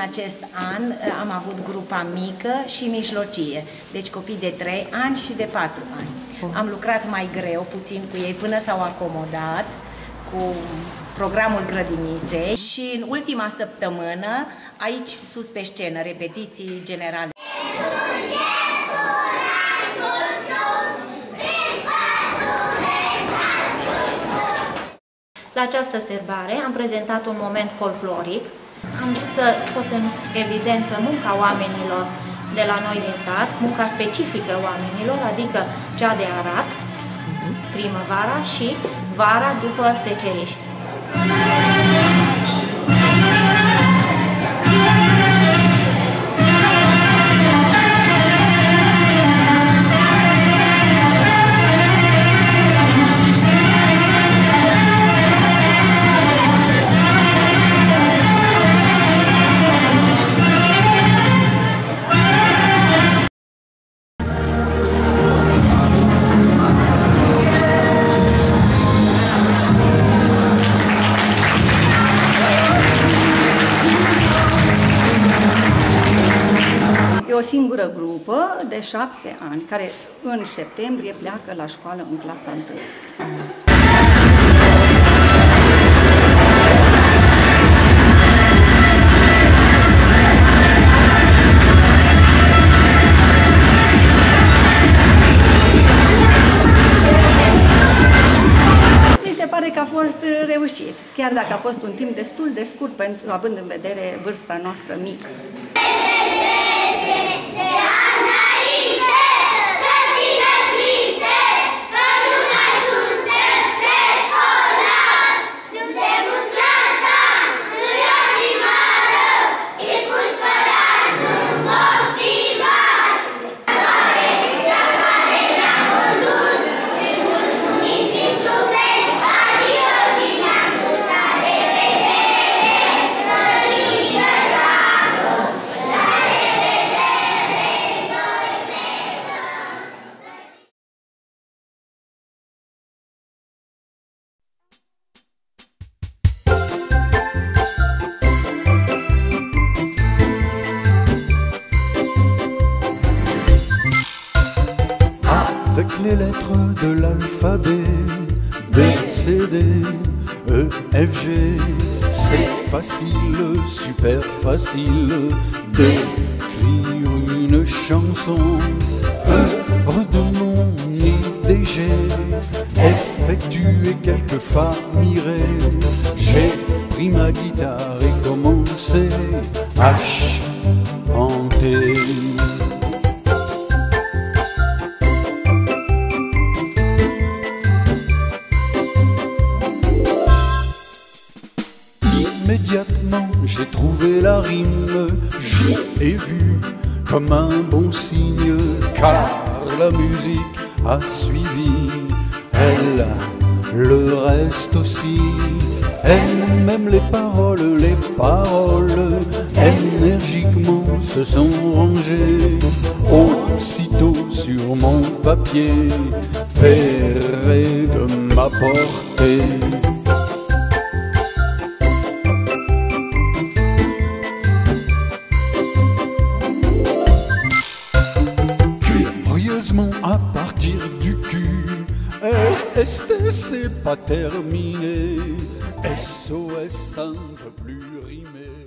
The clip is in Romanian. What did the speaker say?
acest an am avut grupa mică și mijlocie, deci copii de 3 ani și de 4 ani. Am lucrat mai greu puțin cu ei până s-au acomodat cu programul grădiniței și în ultima săptămână, aici sus pe scenă, repetiții generale. La această sărbare am prezentat un moment folcloric. Am vrut să scot în evidență munca oamenilor de la noi din sat, munca specifică oamenilor, adică cea de arat, primăvara și vara după seceriș. O singură grupă de 7 ani, care în septembrie pleacă la școală în clasa 1. Mi se pare că a fost reușit, chiar dacă a fost un timp destul de scurt, având în vedere vârsta noastră mică. Avec les lettres de l'alphabet, B, C, D, E, F, G, c'est facile, super facile d'écrire une chanson. E, redonnons ni DG, effectuer quelques fa mirés. J'ai pris ma guitare et commencé à chanter. Immédiatement j'ai trouvé la rime, j'ai vu comme un bon signe, car la musique a suivi, elle, le reste aussi. Elle m'aime les paroles énergiquement se sont rangées aussitôt sur mon papier, perré de ma portée. À partir du cul, ST c'est pas terminé, SOS ça ne veut plus rimer.